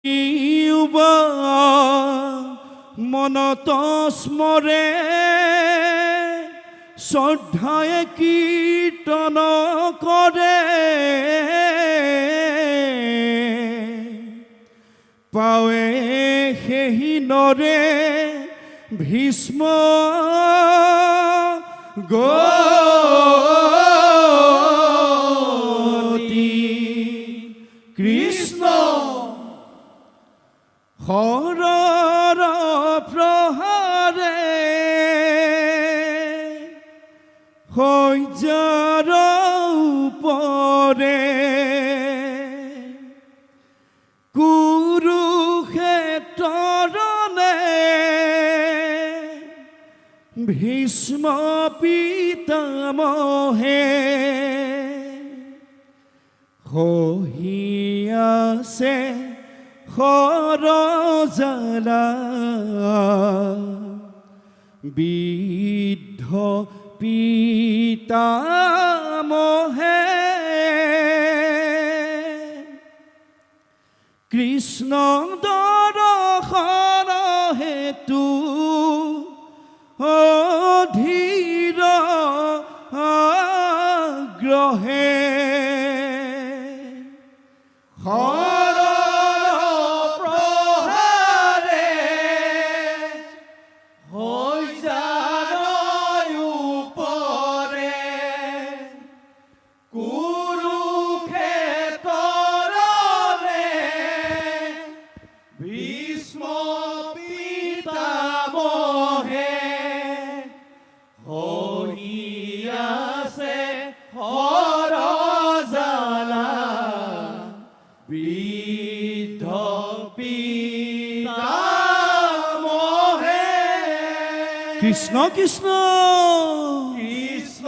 ইউবা মনত স্মৰে শ্ৰদ্ধায়ে কীৰ্তন কৰে পাৱে সেহি নৰে ভীষ্ম গতি কৃষ্ণ হৰৰ প্ৰহাৰে শয্যাৰ উপৰে কুৰুক্ষেত্ৰৰণে ভীষ্ম পিতামহে সহি আছে খৰজালা বৃদ্ধ পিতামহে কৃষ্ণ দৰ্শন হেতু অধীৰ আগ্ৰহে কৃষ্ণ কৃষ্ণ কৃষ্ণ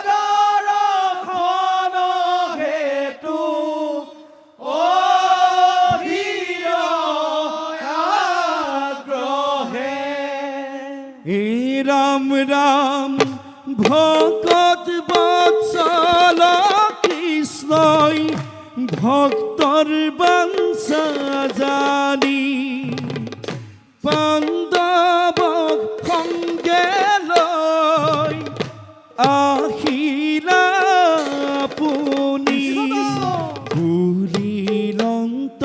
দৰ্শন হেতু অধীৰ আগ্ৰহে এই ৰাম ৰাম ভকত বৎসল কৃষ্ণই ভক্তৰ বাঞ্ছা জানি পাণ্ডৱক সঙ্গে লৈ আহিলা পুনি বুলিলন্ত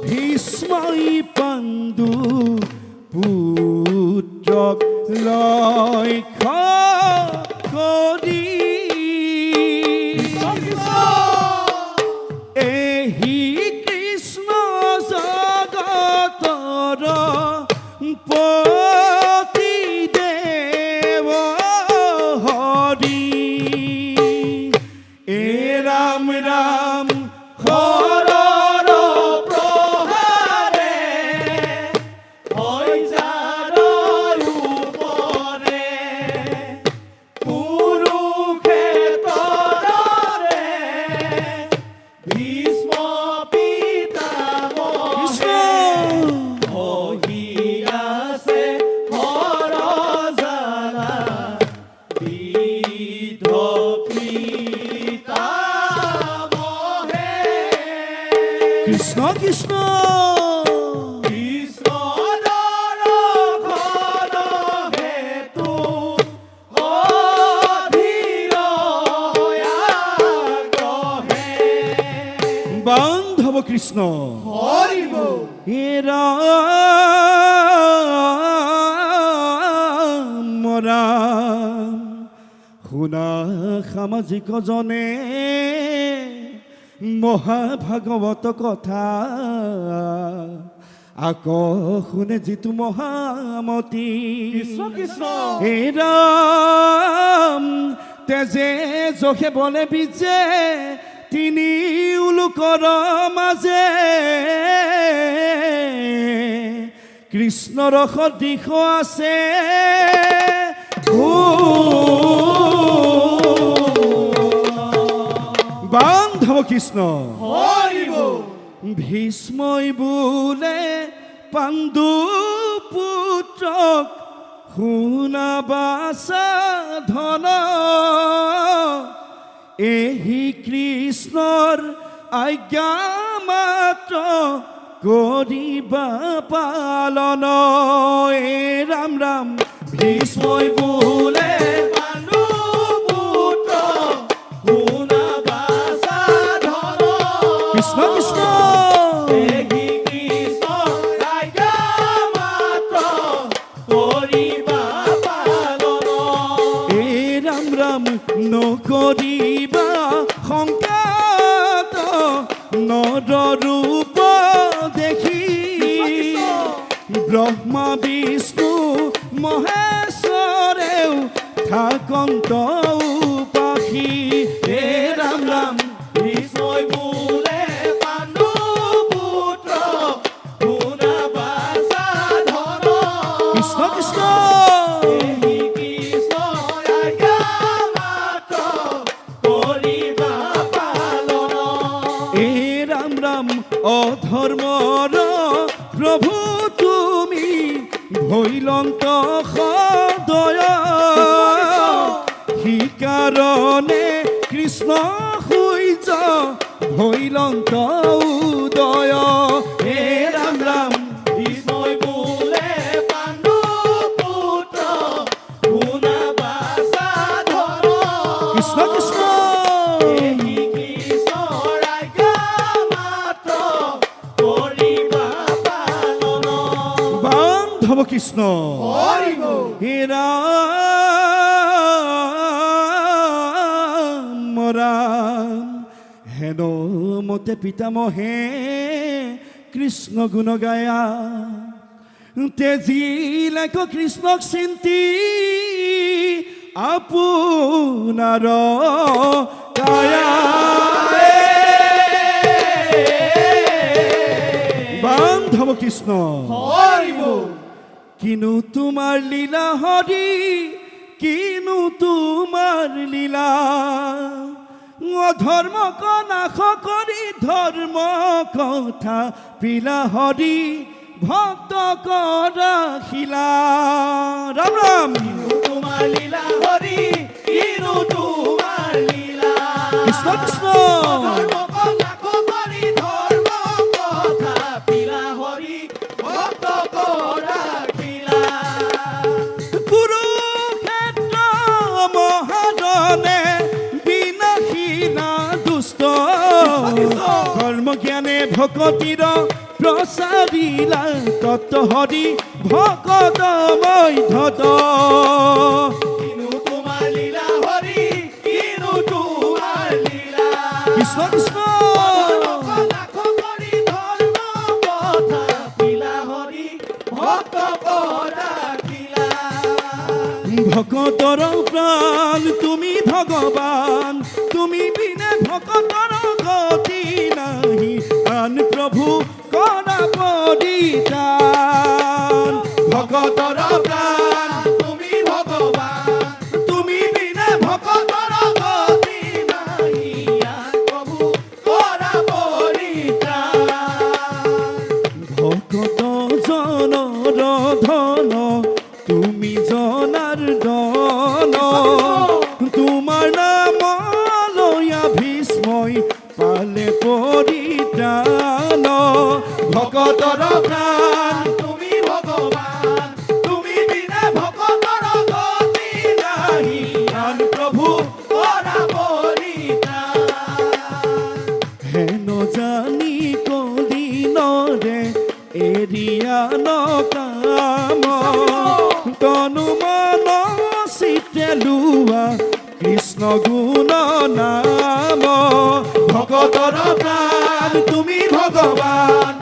ভীষ্মই পাণ্ডু পুত্ৰক লক্ষ্য কৰি এহি কৃষ্ণ জগতৰ পতি দেৱ হৰি এ ৰাম ৰাম হৰৰ প্ৰহাৰে শয্যাৰ উপৰে কুৰুক্ষেত্ৰৰে ভীষ্ম পিতামহে সহি আছে খৰজালা বৃদ্ধ পিতামহে কৃষ্ণ কৃষ্ণ কৃষ্ণ দৰ্শন হেতু অধীৰ আগ্ৰহে বান্ধৱ কৃষ্ণ হৰি বল হে ৰাম ৰাম শুনা সামাজিক জনে মহাভাগৱত কথা আকৌ শুনে যিটো মহামতি কৃষ্ণ কৃষ্ণ হে ৰাম তেজে জখে বলে বিজে তিনি লোকৰ মাজে কৃষ্ণৰ সদিশ আছে বান্ধৱ কৃষ্ণ হৰি বল ভীষ্মই বোলে পাণ্ডু পুত্ৰক শুনাবা সাধন এহি কৃষ্ণৰ আজ্ঞা মাত্ৰ কৰিবা পালন এ ৰাম ৰাম ভীষ্মই বোলে পাণ্ডু পুত্ৰ শুনাবা সাধন কৃষ্ণ কৃষ্ণ দেহি কৃষ্ণ ৰাজ্ঞা মাত্ৰ কৰিবা পালন এ ৰাম ৰাম নকৰিবা সংকাত নৰৰূপ দেখি ব্ৰহ্মা বিষ্ণু মহেশ্বৰেও থাকন্ত পাখি হে ৰাম ৰাম ভীষ্মই বোলে পাণ্ডু পুত্ৰ শুনাবা সাধন কৃষ্ণ কৃষ্ণ দেহি কৃষ্ণ ৰাজ্ঞা মাত্ৰ কৰিবা পালন এ ৰাম ৰাম অধৰ্মৰ প্ৰভু তুমি ভৈলন্ত সদয় সিকাৰণে কৃষ্ণ সূৰ্য ভৈলন্ত উদয় হে ৰাম ৰাম ভীষ্মই বোলে পাণ্ডু পুত্ৰ শুনাবা সাধন কৃষ্ণ কৃষ্ণ দেহি কৃষ্ণ ৰাজ্ঞা মাত্ৰ কৰিবা পালন বান্ধৱ কৃষ্ণ হৰি বল হে ৰাম ৰাম হেন মতে পিতামহে কৃষ্ণ গুণ গায়া তেজিলেক কৃষ্ণক চিন্তি আপোনাৰ কায়া বান্ধৱ কৃষ্ণ হৰি বল কিনো তোমাৰ লীলা হৰি কিনো তোমাৰ লীলা অধৰ্মক নাশ কৰি ধৰ্ম কথা পিলা হৰি ভক্ত কৰা শিলা ৰাম ৰাম তোমাৰ লীলা হৰি কিনো তোমাৰ লীলা কৃষ্ণ কৃষ্ণ ধৰ্মক নাশ কৰি ধৰ্ম কথা পিলা হৰি ভক্ত কৰা খিলা কুৰুক্ষেত্ৰ মহাৰণে বিনাশীনা দুষ্ট কৰ্ম জ্ঞানে ভকতিৰ প্ৰচাৰিলা তত্ত্ব হৰি ভকত মধ্যত কিনো তোমাৰ লীলা হৰি কিনো তোমাৰ লীলা কৃষ্ণ কৃষ্ণ ধৰ্মক নাশ কৰি ধৰ্ম কথা পিলা হৰি ভক্ত কৰা খিলা ভকতৰ প্ৰাণ তুমি ভগৱান তুমি বিনে ভকতৰ গতি নাহি আন প্ৰভু কৰা পৰিত্ৰাণ ভকতৰ প্ৰাণ তুমি ভগৱান তুমি বিনে ভকতৰ গতি নাই আন প্ৰভু কৰা পৰিত্ৰাণ ভকত জনৰ ধন তুমি জনাৰ্দন তোমাৰ নাম লয়া ভীষ্মই পালে পৰিত্ৰাণ ভকতৰ প্ৰাণ তুমি ভগৱান তুমি বিনে ভকতৰ গতি নাই আন প্ৰভু কৰা পৰিত্ৰাণ হেন জানি কলিনৰে এৰিয়া নকাম তনু মন চিতে লোৱা কৃষ্ণ গুণ নাম ভকতৰ প্ৰাণ তুমি ভগৱান